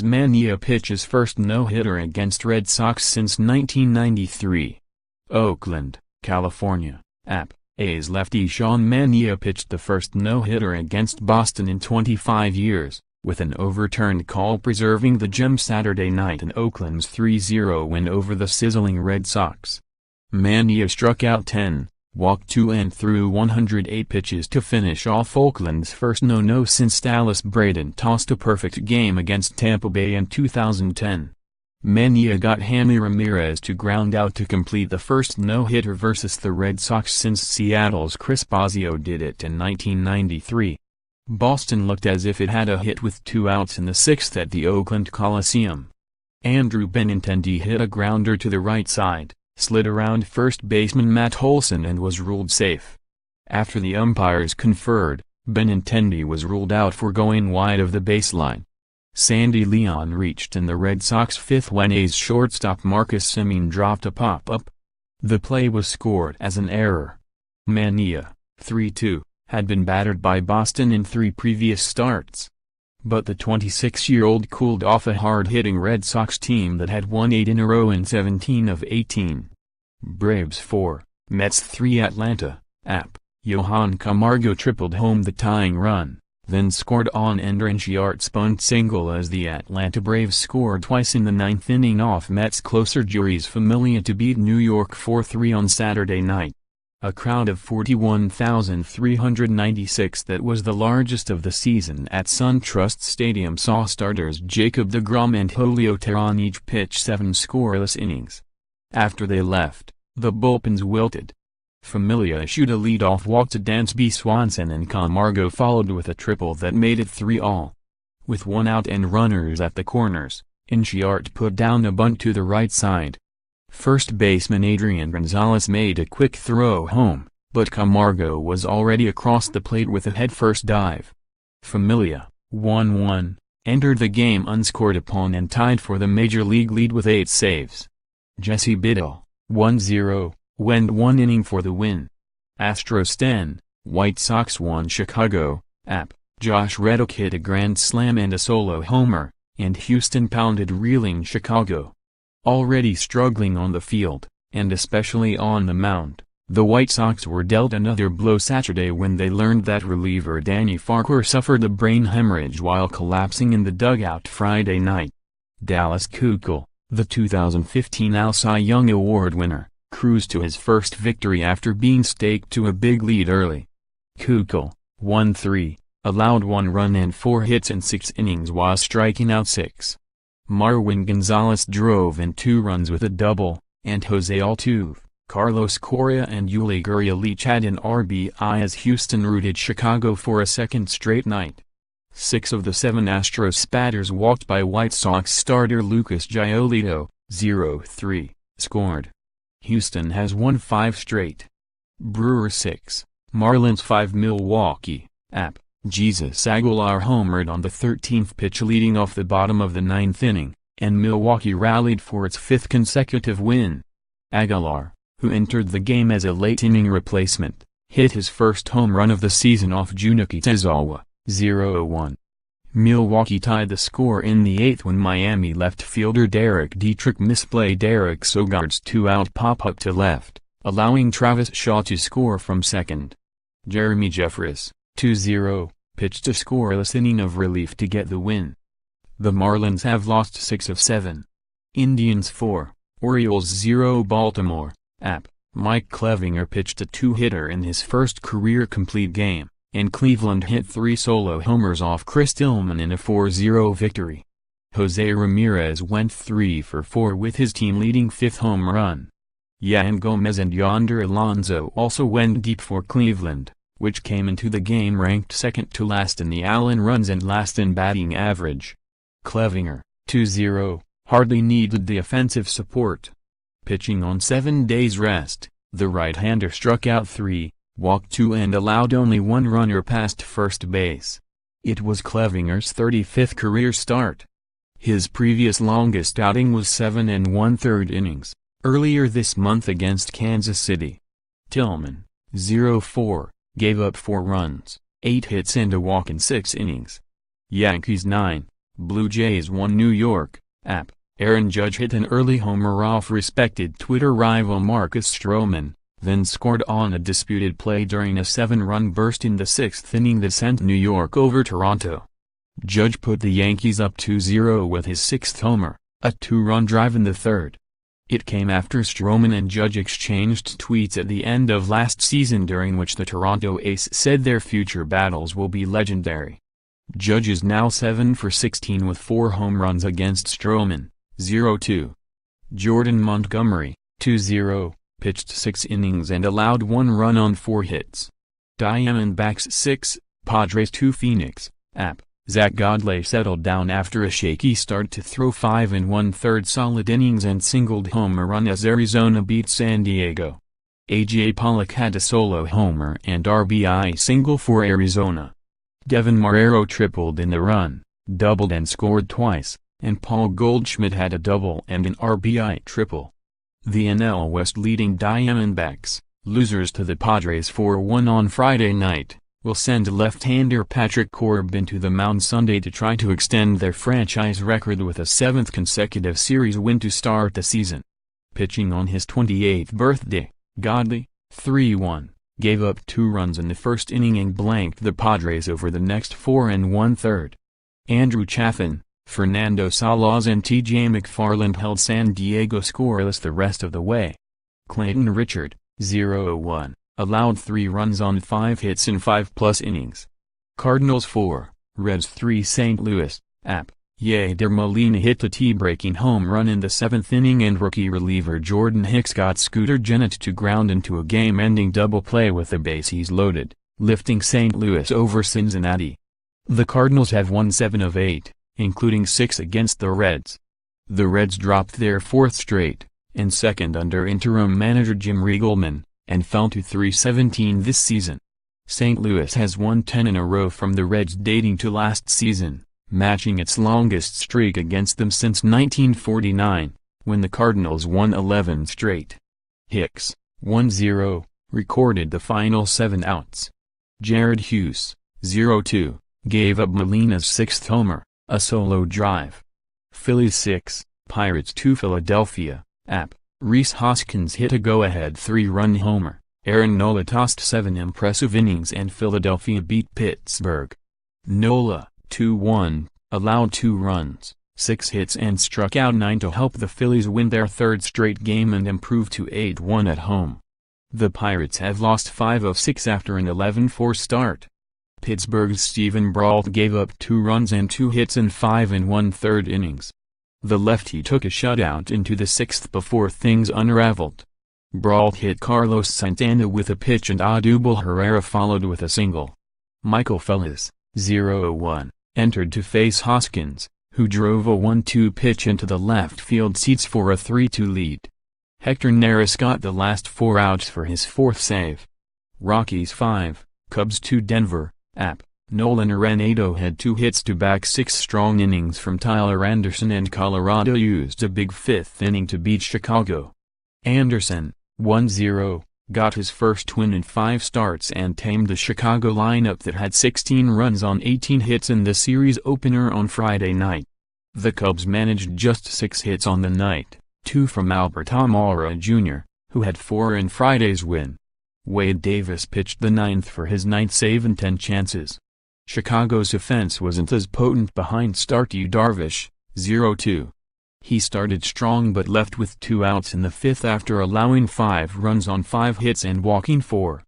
Manaea pitches first no-hitter against Red Sox since 1993. Oakland, California, App. A's lefty Sean Manaea pitched the first no-hitter against Boston in 25 years, with an overturned call preserving the gem Saturday night in Oakland's 3-0 win over the sizzling Red Sox. Manaea struck out 10, walked 2 and threw 108 pitches to finish off Oakland's first no-no since Dallas Braden tossed a perfect game against Tampa Bay in 2010. Manaea got Hanley Ramirez to ground out to complete the first no-hitter versus the Red Sox since Seattle's Chris Bosio did it in 1993. Boston looked as if it had a hit with 2 outs in the 6th at the Oakland Coliseum. Andrew Benintendi hit a grounder to the right side, slid around first baseman Matt Olson and was ruled safe. After the umpires conferred, Benintendi was ruled out for going wide of the baseline. Sandy Leon reached in the Red Sox 5th when A's shortstop Marcus Semien dropped a pop-up. The play was scored as an error. Manaea, 3-2, had been battered by Boston in 3 previous starts. But the 26-year-old cooled off a hard-hitting Red Sox team that had won 8 in a row in 17 of 18. Braves 4, Mets 3. Atlanta, App. Johan Camargo tripled home the tying run, then scored on Ender Inciart's bunt single as the Atlanta Braves scored twice in the 9th inning off Mets closer Jeurys Familia to beat New York 4-3 on Saturday night. A crowd of 41,396 that was the largest of the season at SunTrust Stadium saw starters Jacob deGrom and Julio Teheran each pitch 7 scoreless innings. After they left, the bullpens wilted. Familia issued a leadoff walk to Dansby Swanson and Camargo followed with a triple that made it 3-all. With 1 out and runners at the corners, Inciart put down a bunt to the right side. First baseman Adrian Gonzalez made a quick throw home, but Camargo was already across the plate with a head-first dive. Familia, 1-1, entered the game unscored upon and tied for the major league lead with 8 saves. Jesse Biddle, 1-0, went 1 inning for the win. Astros 10, White Sox 1. Chicago, App. Josh Reddick hit a grand slam and a solo homer, and Houston pounded reeling Chicago. Already struggling on the field, and especially on the mound, the White Sox were dealt another blow Saturday when they learned that reliever Danny Farquhar suffered a brain hemorrhage while collapsing in the dugout Friday night. Dallas Keuchel, the 2015 AL Cy Young Award winner, cruised to his first victory after being staked to a big lead early. Keuchel, 1-3, allowed 1 run and 4 hits in 6 innings while striking out 6. Marwin Gonzalez drove in 2 runs with a double, and Jose Altuve, Carlos Correa and Yuli Gurriel each had an RBI as Houston routed Chicago for a second straight night. 6 of the 7 Astros batters walked by White Sox starter Lucas Giolito, 0-3, scored. Houston has won 5 straight. Brewers 6, Marlins 5. Milwaukee, App. Jesus Aguilar homered on the 13th pitch leading off the bottom of the 9th inning, and Milwaukee rallied for its 5th consecutive win. Aguilar, who entered the game as a late-inning replacement, hit his first home run of the season off Junichi Tazawa, 0-1. Milwaukee tied the score in the 8th when Miami left fielder Derek Dietrich misplayed Derek Sogard's 2-out pop-up to left, allowing Travis Shaw to score from second. Jeremy Jeffress, 2-0, pitched a scoreless inning of relief to get the win. The Marlins have lost 6 of 7. Indians 4, Orioles 0. Baltimore, App. Mike Clevinger pitched a 2-hitter in his first career complete game, and Cleveland hit 3 solo homers off Chris Tillman in a 4-0 victory. Jose Ramirez went 3 for 4 with his team-leading 5th home run. Yan Gomez and Yonder Alonso also went deep for Cleveland, which came into the game ranked second to last in the Allen runs and last in batting average. Clevinger, 2-0, hardly needed the offensive support. Pitching on 7 days rest, the right-hander struck out 3, walked 2 and allowed only 1 runner past first base. It was Clevinger's 35th career start. His previous longest outing was 7 1/3 innings, earlier this month against Kansas City. Tillman, 0-4, gave up 4 runs, 8 hits and a walk in 6 innings. Yankees 9, Blue Jays 1 New York, app. Aaron Judge hit an early homer off respected Twitter rival Marcus Stroman, then scored on a disputed play during a 7-run burst in the 6th inning that sent New York over Toronto. Judge put the Yankees up 2-0 with his 6th homer, a 2-run drive in the 3rd. It came after Stroman and Judge exchanged tweets at the end of last season during which the Toronto ace said their future battles will be legendary. Judge is now 7 for 16 with 4 home runs against Stroman. 0-2. Jordan Montgomery, 2-0, pitched 6 innings and allowed 1 run on 4 hits. Diamondbacks 6, Padres 2 Phoenix, app. Zach Godley settled down after a shaky start to throw 5 1/3 solid innings and singled home a run as Arizona beat San Diego. A.J. Pollock had a solo homer and RBI single for Arizona. Devin Marrero tripled in the run, doubled and scored twice, and Paul Goldschmidt had a double and an RBI triple. The NL West leading Diamondbacks, losers to the Padres 4-1 on Friday night, will send left-hander Patrick Corbin to the mound Sunday to try to extend their franchise record with a 7th consecutive series win to start the season. Pitching on his 28th birthday, Godley, 3-1, gave up 2 runs in the 1st inning and blanked the Padres over the next 4 1/3. Andrew Chafin, Fernando Salas and T.J. McFarland held San Diego scoreless the rest of the way. Clayton Richard, 0-1, allowed 3 runs on 5 hits in 5+ innings. Cardinals 4, Reds 3 St. Louis, app. Yadier Molina hit a tie-breaking home run in the 7th inning and rookie reliever Jordan Hicks got Scooter Gennett to ground into a game-ending double play with the bases loaded, lifting St. Louis over Cincinnati. The Cardinals have won 7 of 8, including 6 against the Reds. The Reds dropped their 4th straight, and 2nd under interim manager Jim Riegelman, and fell to 317 this season. St. Louis has won 10 in a row from the Reds dating to last season, matching its longest streak against them since 1949, when the Cardinals won 11 straight. Hicks, 1-0, recorded the final 7 outs. Jared Hughes, 0-2, gave up Molina's 6th homer, a solo drive. Phillies 6, Pirates 2 Philadelphia, app. Rhys Hoskins hit a go-ahead 3-run homer. Aaron Nola tossed 7 impressive innings and Philadelphia beat Pittsburgh. Nola, 2-1, allowed 2 runs, 6 hits and struck out 9 to help the Phillies win their 3rd straight game and improve to 8-1 at home. The Pirates have lost 5 of 6 after an 11-4 start. Pittsburgh's Steven Brault gave up 2 runs and 2 hits in 5 1/3 innings. The lefty took a shutout into the 6th before things unraveled. Brault hit Carlos Santana with a pitch and Odubel Herrera followed with a single. Michael Fellas, 0-1, entered to face Hoskins, who drove a 1-2 pitch into the left field seats for a 3-2 lead. Hector Neris got the last 4 outs for his 4th save. Rockies 5, Cubs 2 Denver, app. Nolan Arenado had 2 hits to back 6 strong innings from Tyler Anderson and Colorado used a big 5th inning to beat Chicago. Anderson, 1-0, got his first win in 5 starts and tamed the Chicago lineup that had 16 runs on 18 hits in the series opener on Friday night. The Cubs managed just 6 hits on the night, 2 from Albert Almora Jr., who had 4 in Friday's win. Wade Davis pitched the 9th for his 9th save and 10 chances. Chicago's offense wasn't as potent behind start Yu Darvish, 0-2. He started strong but left with 2 outs in the 5th after allowing 5 runs on 5 hits and walking 4.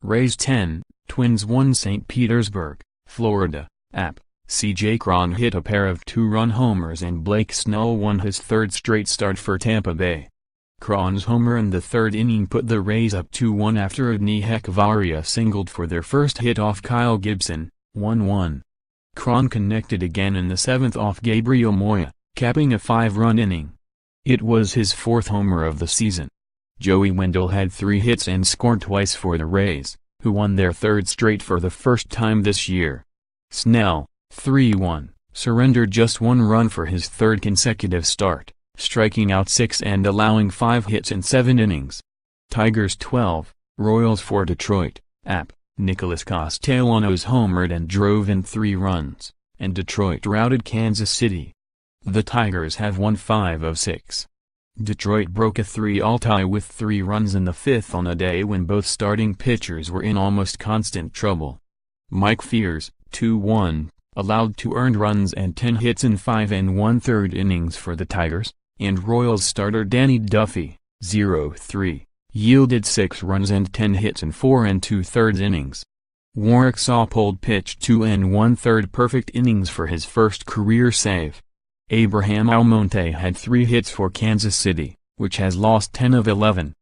Rays 10, Twins 1 St. Petersburg, Florida, app. C.J. Cron hit a pair of 2-run homers and Blake Snell won his 3rd straight start for Tampa Bay. Cron's homer in the 3rd inning put the Rays up 2-1 after Agni Hechavarria singled for their first hit off Kyle Gibson, 1-1. Cron connected again in the 7th off Gabriel Moya, capping a 5-run inning. It was his 4th homer of the season. Joey Wendell had 3 hits and scored twice for the Rays, who won their 3rd straight for the first time this year. Snell, 3-1, surrendered just 1 run for his 3rd consecutive start, striking out 6 and allowing 5 hits in 7 innings. Tigers 12, Royals 4 Detroit, app. Nicholas Castellanos homered and drove in 3 runs, and Detroit routed Kansas City. The Tigers have won 5 of 6. Detroit broke a 3-all tie with 3 runs in the 5th on a day when both starting pitchers were in almost constant trouble. Mike Fiers, 2-1, allowed 2 earned runs and 10 hits in 5 1/3 innings for the Tigers, and Royals starter Danny Duffy, 0-3, yielded 6 runs and 10 hits in 4 2/3 innings. Warwick Saupold pitched 2 1/3 perfect innings for his first career save. Abraham Almonte had 3 hits for Kansas City, which has lost 10 of 11.